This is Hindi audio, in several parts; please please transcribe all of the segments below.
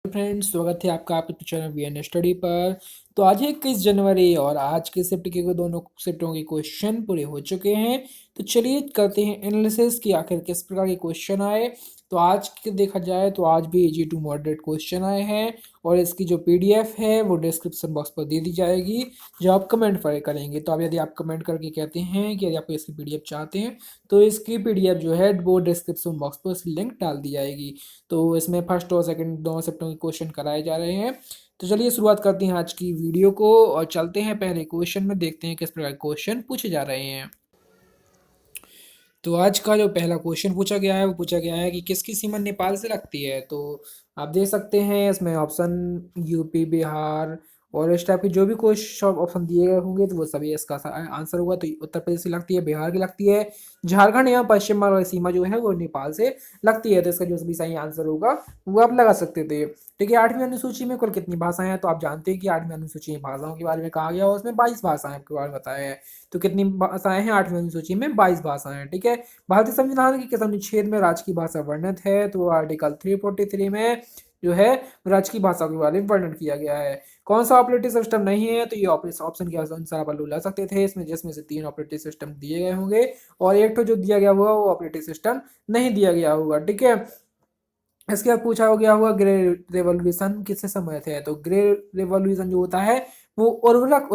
फ्रेंड्स, स्वागत है आपका आपके चैनल वीएन स्टडी पर। तो आज है 21 जनवरी और आज के शिफ्ट के दोनों शिफ्टों के क्वेश्चन पूरे हो चुके हैं। तो चलिए करते हैं एनालिसिस कि आखिर किस प्रकार के क्वेश्चन आए। तो आज के देखा जाए तो आज भी इजी टू मॉडरेट क्वेश्चन आए हैं और इसकी जो पीडीएफ है वो डिस्क्रिप्शन बॉक्स पर दे दी जाएगी, जो आप कमेंट पर करेंगे। तो अब यदि आप कमेंट करके कहते हैं कि यदि आप इसकी पीडीएफ चाहते हैं तो इसकी पीडीएफ जो है वो डिस्क्रिप्शन बॉक्स पर लिंक डाल दी जाएगी। तो इसमें फर्स्ट और सेकंड दोनों शिफ्टों के क्वेश्चन कराए जा रहे हैं। तो चलिए शुरुआत करते हैं आज की वीडियो को और चलते हैं पहले क्वेश्चन में, देखते हैं किस प्रकार के क्वेश्चन पूछे जा रहे हैं। तो आज का जो पहला क्वेश्चन पूछा गया है वो पूछा गया है कि किसकी सीमा नेपाल से लगती है। तो आप देख सकते हैं इसमें ऑप्शन यूपी, बिहार और इस टाइप के जो भी क्वेश्चन ऑप्शन दिए गए होंगे तो वो सभी इसका आंसर होगा। तो उत्तर प्रदेश की लगती है, बिहार की लगती है, झारखंड एवं पश्चिम बंगाल की सीमा जो है वो नेपाल से लगती है। तो इसका जो भी सही आंसर होगा वो आप लगा सकते थे। ठीक है, 8वीं अनुसूची में कुल कितनी भाषाएं हैं? तो आप जानते हैं कि 8वीं अनुसूची में भाषाओं के बारे में कहा गया और उसमें 22 भाषाएं के बारे में बताया है। तो कितनी भाषाएं हैं 8वीं अनुसूची में? 22 भाषाएं हैं। ठीक है, भारतीय संविधान के किस अनुच्छेद में राज्य की भाषा वर्णित है? तो आर्टिकल 343 में जो है राज्य की भाषा के बारे में वर्णन किया गया है। कौन सा ऑपरेटिंग सिस्टम नहीं है? तो ये ऑप्शन के अनुसार आप ला सकते थे इसमें, जिसमें से 3 ऑपरेटिंग सिस्टम दिए गए होंगे और एक तो जो दिया गया होगा वो ऑपरेटिंग सिस्टम नहीं दिया गया होगा। ठीक है, इसके बाद पूछा हो गया होगा ग्रे रेवोल्यूशन किससे संबंधित है? तो ग्रे रेवोल्यूशन जो होता है वो उर्वरक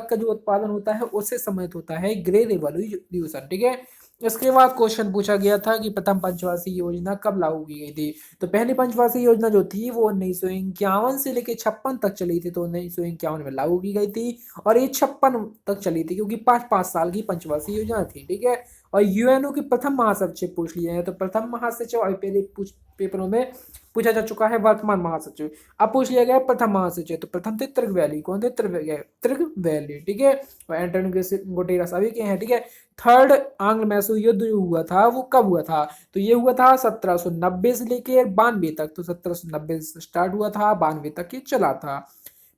का जो उत्पादन होता है उससे संबंधित होता है ग्रे रेवोल्यूशन। ठीक है, इसके बाद क्वेश्चन पूछा गया था कि प्रथम पंचवार्षिक योजना कब लागू की गई थी। तो पहली पंचवार्षिक योजना जो थी वो 1951 से लेकर 56 तक चली थी। तो 1951 में लागू की गई थी और ये 56 तक चली थी, क्योंकि 5-5 साल की पंचवार्षिक योजना थी। ठीक है, और यूएनओ के प्रथम महासचिव पूछ लिए हैं। तो प्रथम महासचिव और पहले पेपरों में पूछा जा चुका है वर्तमान महासचिव। अब पूछ लिया गया प्रथम महासचिव। तो प्रथम थे त्रिग वैली। कौन थे? त्रिग वैली। ठीक है, और एंटोनियो गुटेरस अभी के हैं। ठीक है, थर्ड आंग्ल मैसूर युद्ध जो हुआ था वो कब हुआ था? तो ये हुआ था 1790 से लेकर 92 तक। तो 1790 से स्टार्ट हुआ था, 92 तक ये चला था।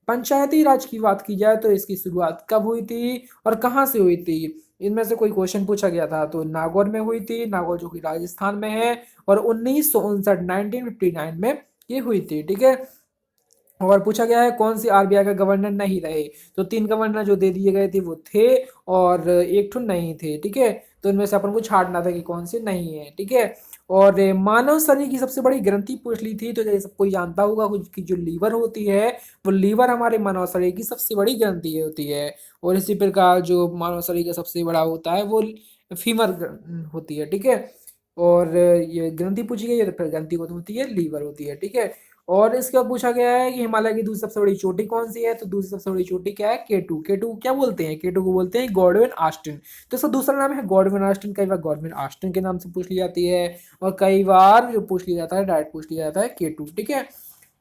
पंचायती राज की बात की जाए तो इसकी शुरुआत कब हुई थी और कहाँ से हुई थी? इनमें से कोई क्वेश्चन पूछा गया था। तो नागौर में हुई थी, नागौर जो कि राजस्थान में है, और 1959 1959 में ये हुई थी। ठीक है, और पूछा गया है कौन सी आरबीआई का गवर्नर नहीं रहे। तो 3 गवर्नर जो दे दिए गए थे वो थे और एक ठो नहीं थे। ठीक है, तो इनमें से अपन को छांटना था कि कौन से नहीं है। ठीक है, और मानव शरीर की सबसे बड़ी ग्रंथि पूछ ली थी। तो जैसे सब कोई जानता होगा कि जो लीवर होती है वो लीवर हमारे मानव शरीर की सबसे बड़ी ग्रंथि होती है। और इसी प्रकार जो मानव शरीर का सबसे बड़ा होता है वो फीमर होती है। ठीक है, और ये ग्रंथि पूछी गई है तो फिर ग्रंथि कौन होती है? लीवर होती है। ठीक है, और इसके बाद पूछा गया है कि हिमालय की दूसरी सबसे बड़ी चोटी कौन सी है। तो दूसरी सबसे बड़ी चोटी क्या है? केटू। केटू क्या बोलते हैं? केटू को बोलते हैं गॉडविन आस्टिन। तो इसका दूसरा नाम है गॉडविन आस्टिन। कई बार गॉडविन आस्टिन के नाम से पूछ ली जाती है और कई बार जो पूछ लिया जाता है डायरेक्ट पूछ लिया जाता है केटू। ठीक है,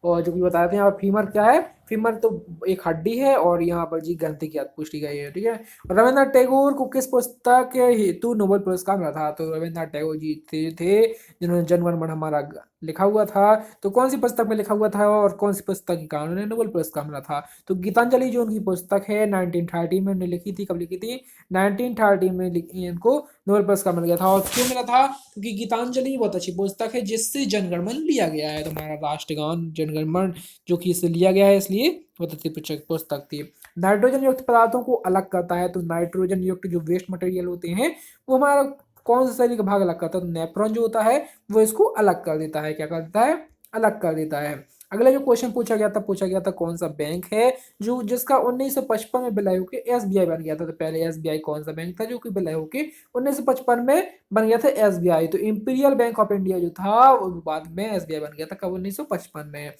और जो भी बताते हैं यहाँ फीमर क्या है? फीमर तो एक हड्डी है और यहाँ पर जी ग्रंथि की बात पूछ ली गई है। ठीक है, रविन्द्रनाथ टैगोर को किस पुस्तक हेतु नोबेल पुरस्कार मिला था? तो रविन्द्रनाथ टैगोर जी थे जिन्होंने जनगण मन हमारा लिखा हुआ था। तो कौन सी पुस्तक में लिखा हुआ था और कौन सी पुस्तक के कारण उन्हें नोबेल पुरस्कार मिला था? तो गीतांजलि जो उनकी पुस्तक है 1930 में उन्होंने लिखी थी। कब लिखी थी? 1930 में इनको नोबेल पुरस्कार मिल गया था। और क्यों मिला था? क्योंकि गीतांजलि बहुत अच्छी पुस्तक है जिससे जनगण मन लिया गया है। तो हमारा राष्ट्रगान जनगण मन जो कि इससे लिया गया है, इसलिए बहुत अच्छी पुस्तक थी। नाइट्रोजन युक्त पदार्थों को अलग करता है। तो नाइट्रोजन युक्त जो वेस्ट मटेरियल होते हैं वो हमारा कौन सा शरीर का भाग अलग करता है? तो नेफ्रॉन जो होता है वो इसको अलग कर देता है। क्या कर देता है? अलग कर देता है। अगला जो क्वेश्चन पूछा गया था कौन सा बैंक है जो जिसका 1955 में विलय होकर एसबीआई बन गया था। तो पहले एसबीआई कौन सा बैंक था जो कि विलय होकर 1955 में बन गया था? एसबीआई। तो इंपीरियल बैंक ऑफ इंडिया जो था वो बाद में एसबीआई बन गया था। कब? 1955 में।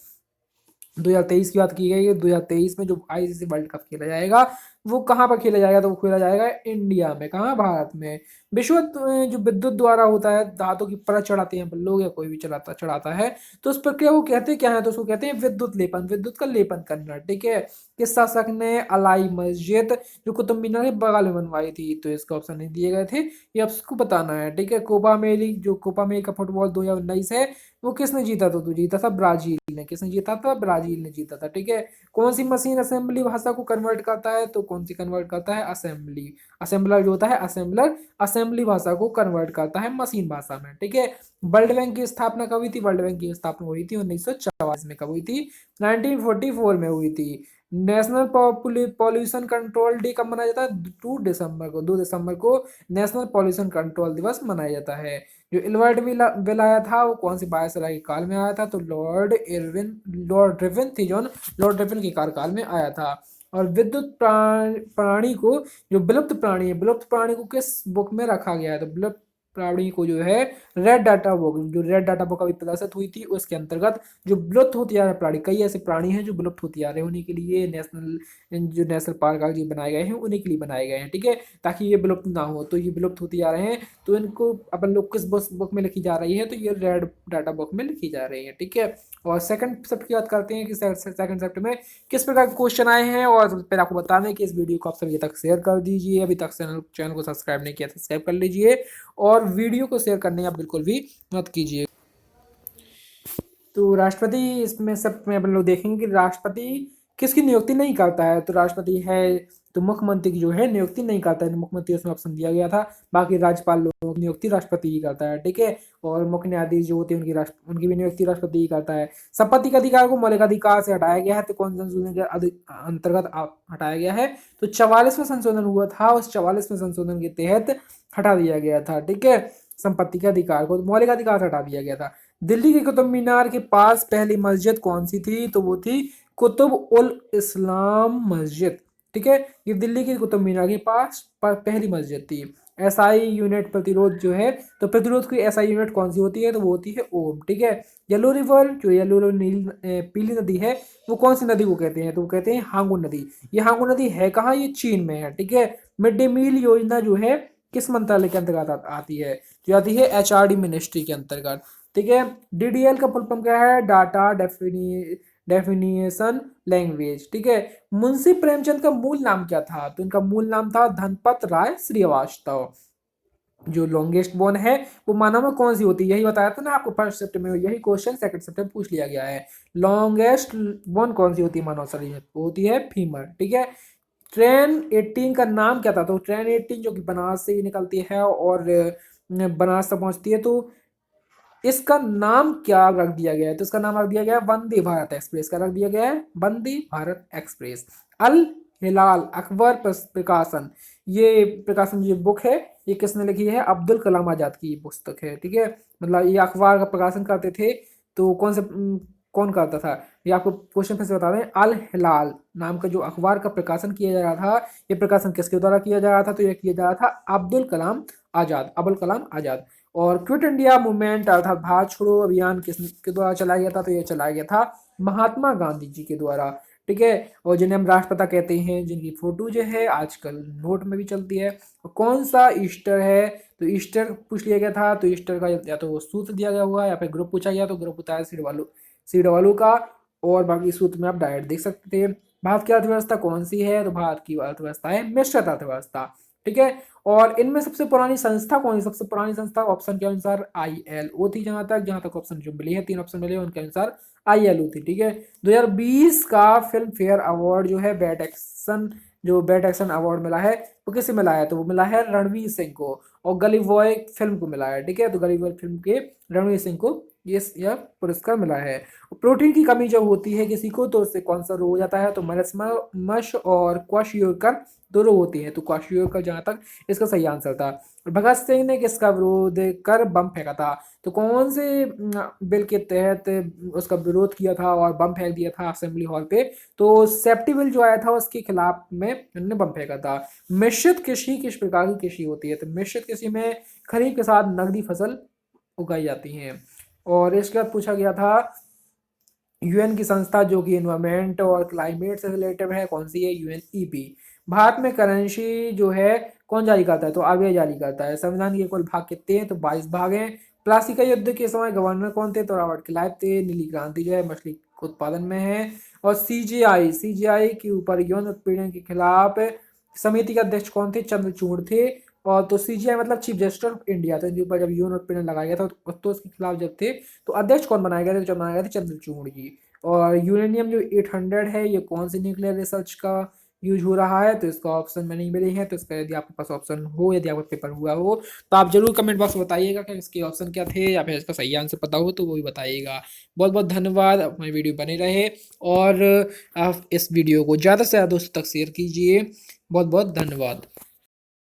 2023 की बात की गई है। 2023 में जो आईसीसी वर्ल्ड कप खेला जाएगा वो कहाँ पर खेला जाएगा? तो वो खेला जाएगा इंडिया में। कहाँ? भारत में। जो विद्युत द्वारा होता है, धातु की परत चढ़ाते हैं लोग या कोई भी चढ़ाता चढ़ाता है, तो उस प्रक्रिया को कहते हैं क्या है? तो उसको कहते हैं विद्युत लेपन। विद्युत का लेपन करना। ठीक है, किस शासक ने अलाई मस्जिद जो कुतुब मीनार के बगल में बनवाई थी? तो इसका ऑप्शन नहीं दिए गए थे, ये आपको बताना है। ठीक है, कोपा अमेरिका फुटबॉल 2019 है वो किसने जीता था? तो जीता था ब्राजील ने। किसने जीता था? ब्राजील ने जीता था। ठीक है, कौन सी मशीन असेंबली भाषा को कन्वर्ट करता है? तो कौन सी कन्वर्ट करता है, असेंबली। असेंबलर जो होता है असेंबलर असेंबली भाषा को कन्वर्ट करता है मशीन भाषा में, ठीक है। वर्ल्ड बैंक की स्थापना कब हुई थी, वर्ल्ड बैंक की स्थापना हुई थी 1944 में। कब हुई थी, 1944 में हुई थी। नेशनल पॉल्यूशन कंट्रोल डे कब मनाया जाता है, 2 दिसंबर को, 2 दिसंबर को नेशनल पॉल्यूशन कंट्रोल दिवस मनाया जाता है। जो इल्बर्ट बिल आया था वो कौन सी वायसराय के काल में आया था, तो लॉर्ड रिवन थे, जॉन लॉर्ड रिवन के कार्यकाल में आया था। और विद्युत प्राणी को, जो विलुप्त प्राणी है, विलुप्त प्राणी को किस बुक में रखा गया है, तो विलुप्त प्राणी को जो है रेड डाटा बुक, जो रेड डाटा बुक अभी प्रदर्शित हुई थी उसके अंतर्गत जो विलुप्त होते जा रहे प्राणी, कई ऐसे प्राणी हैं जो विलुप्त होते जा रहे हैं, उन्हीं के लिए जो नेशनल पार्क आज बनाए गए हैं उन्हीं के लिए बनाए गए हैं, ठीक है, ताकि ये विलुप्त ना हो। तो ये विलुप्त होते जा रहे हैं, तो इनको अपन लोग किस बुक में लिखी जा रही है, तो ये रेड डाटा बुक में लिखी जा रही है, ठीक है। और सेकंड शिफ्ट की बात करते हैं कि सेकंड शिफ्ट में किस प्रकार के क्वेश्चन आए हैं। और फिर आपको बता दें कि इस वीडियो को आप सभी तक शेयर कर दीजिए, अभी तक चैनल को सब्सक्राइब नहीं किया सब्सक्राइब कर लीजिए, और वीडियो को शेयर करने आप बिल्कुल भी मत कीजिए। तो राष्ट्रपति, इसमें सब में अपन लोग देखेंगे कि राष्ट्रपति किसकी नियुक्ति नहीं करता है, तो राष्ट्रपति है तो मुख्यमंत्री की जो है नियुक्ति नहीं करता है, मुख्यमंत्री उसमें ऑप्शन दिया गया था। बाकी राज्यपाल लोगों की नियुक्ति राष्ट्रपति ही करता है, ठीक है। और मुख्य न्यायाधीश जो होते हैं उनकी भी नियुक्ति राष्ट्रपति ही करता है। संपत्ति के अधिकार को मौलिक अधिकार से हटाया गया है, तो कौन संशोधन के अंतर्गत हटाया गया है, तो 44वां संशोधन हुआ था, उस 44वें संशोधन के तहत हटा दिया गया था, ठीक है। संपत्ति के अधिकार को मौलिक अधिकार से हटा दिया गया था। दिल्ली के कुतुब मीनार के पास पहली मस्जिद कौन सी थी, तो वो थी कुतुब उल इस्लाम मस्जिद, ठीक है। ये दिल्ली के कुतुब मीनार के पास पहली मस्जिद थी। एसआई यूनिट प्रतिरोध जो है, तो प्रतिरोध की एसआई यूनिट कौन सी होती है, तो वो होती है ओम, ठीक है। येलो रिवर, जो येलो पीली नदी है, वो कौन सी नदी को कहते हैं, तो वो कहते हैं हांगू नदी। ये हांगू नदी है कहाँ, ये चीन में है, ठीक है। मिड डे मील योजना जो है किस मंत्रालय के अंतर्गत आती है, जो आती है एचआरडी मिनिस्ट्री के अंतर्गत, ठीक है। डीडीएल का फुल फॉर्म क्या है, डाटा डेफिनिएशन लैंग्वेज, ठीक है। मुंशी प्रेमचंद का मूल नाम क्या था, तो इनका मूल नाम था धनपत राय श्रीवास्तव। जो लॉन्गेस्ट बोन है वो मानव में कौन सी होती है, यही बताया था ना आपको फर्स्ट शिफ्ट में, यही क्वेश्चन सेकंड शिफ्ट में पूछ लिया गया है। लॉन्गेस्ट बोन कौन सी होती है मानव शरीर में, वो होती है फीमर, ठीक है। ट्रेन 18 का नाम क्या था, तो ट्रेन 18 जो कि बनारस से ही निकलती है और बनारस तक पहुंचती है, तो इसका नाम क्या रख दिया गया है, तो इसका नाम रख दिया गया है वंदे भारत एक्सप्रेस। का रख दिया गया है वंदे भारत एक्सप्रेस। अल हिलाल अकबर प्रकाशन, ये प्रकाशन जो बुक है ये किसने लिखी है, अब्दुल कलाम आजाद की पुस्तक है, ठीक है। मतलब ये अखबार का प्रकाशन करते थे, तो कौन करता था, ये आपको क्वेश्चन फिर से बता दें। अल हिलाल नाम का जो अखबार का प्रकाशन किया जा रहा था, ये प्रकाशन किसके द्वारा किया जा रहा था, तो ये किया जा रहा था अब्दुल कलाम आजाद, अबुल कलाम आजाद। और क्विट इंडिया मूवमेंट अर्थात भारत छोड़ो अभियान किसके द्वारा चलाया गया था, तो यह चलाया गया था महात्मा गांधी जी के द्वारा, ठीक है। और जिन्हें हम राष्ट्रपिता कहते हैं, जिनकी फोटो जो है आजकल नोट में भी चलती है। और कौन सा ईस्टर है, तो ईस्टर पूछ लिया गया था, तो ईस्टर का या तो वो सूत्र दिया गया हुआ है या फिर ग्रुप पूछा गया, तो ग्रुप होता है सीड वालों का। और बाकी सूत्र में आप डायरेक्ट देख सकते थे। भारत की अर्थव्यवस्था कौन सी है, तो भारत की अर्थव्यवस्था है मिश्रित अर्थव्यवस्था, ठीक है। और इनमें सबसे पुरानी संस्था कौन सी, सबसे पुरानी संस्था ऑप्शन के अनुसार आईएलओ थी, जहां तक ऑप्शन जो मिली है 3 ऑप्शन मिले उनके अनुसार आईएलओ थी, ठीक है। 2020 का फिल्म फेयर अवार्ड जो है बेस्ट एक्शन अवार्ड मिला है, वो किसे मिला है, तो वो मिला है रणवीर सिंह को। और गली बॉय फिल्म को मिला है, ठीक है। तो गली बॉय फिल्म के रणवीर सिंह को यह पुरस्कार मिला है। प्रोटीन की कमी जब होती है किसी को, तो उससे कौन सा रोग हो जाता है, तो मश और क्वाशियोकर दो रोग होती है, तो क्वाशियोकर जहां तक इसका सही आंसर था। भगत सिंह ने किसका विरोध कर बम फेंका था, तो कौन से बिल के तहत उसका विरोध किया था और बम फेंक दिया था असेंबली हॉल पे, तो सेफ्टी बिल जो आया था उसके खिलाफ में उन्होंने बम फेंका था। मिश्रित कृषि किस प्रकार की कृषि होती है, तो मिश्रित कृषि में खरीफ के साथ नकदी फसल उगाई जाती है। और इसके बाद पूछा गया था यूएन की संस्था जो कि इन्वायरमेंट और क्लाइमेट से रिलेटेड है, कौन सी है, यूएनईपी। भारत में करेंसी जो है कौन जारी करता है, तो आरबीआई जारी करता है। संविधान के कुल भाग कितने हैं, तो 22 भाग हैं। प्लासी का युद्ध के समय गवर्नर कौन थे, तो रॉबर्ट क्लाइव थे। नीली क्रांति जो है मछली उत्पादन में है। और सीजीआई के ऊपर यौन उत्पीड़न के खिलाफ समिति के अध्यक्ष कौन थे, चंद्रचूड़ थे। और तो सीजीआई मतलब चीफ जस्टिस ऑफ इंडिया, तो इनके ऊपर जब यौन उत्पीड़न लगाया गया था तो उसके खिलाफ जब थे, तो अध्यक्ष कौन बनाया गया था, बनाया गया था चंद्रचूड़ जी। और यूरेनियम जो 800 है, ये कौन सी न्यूक्लियर रिसर्च का यूज हो रहा है, तो इसका ऑप्शन में नहीं मिले हैं। तो इसका यदि आपके पास ऑप्शन हो, यदि आपका पेपर हुआ हो, तो आप जरूर कमेंट बॉक्स में बताइएगा कि इसके ऑप्शन क्या थे, या फिर इसका सही आंसर पता हो तो वो भी बताइएगा। बहुत बहुत धन्यवाद, अपनी वीडियो बने रहे, और आप इस वीडियो को ज़्यादा से ज़्यादा दोस्तों तक शेयर कीजिए। बहुत बहुत धन्यवाद।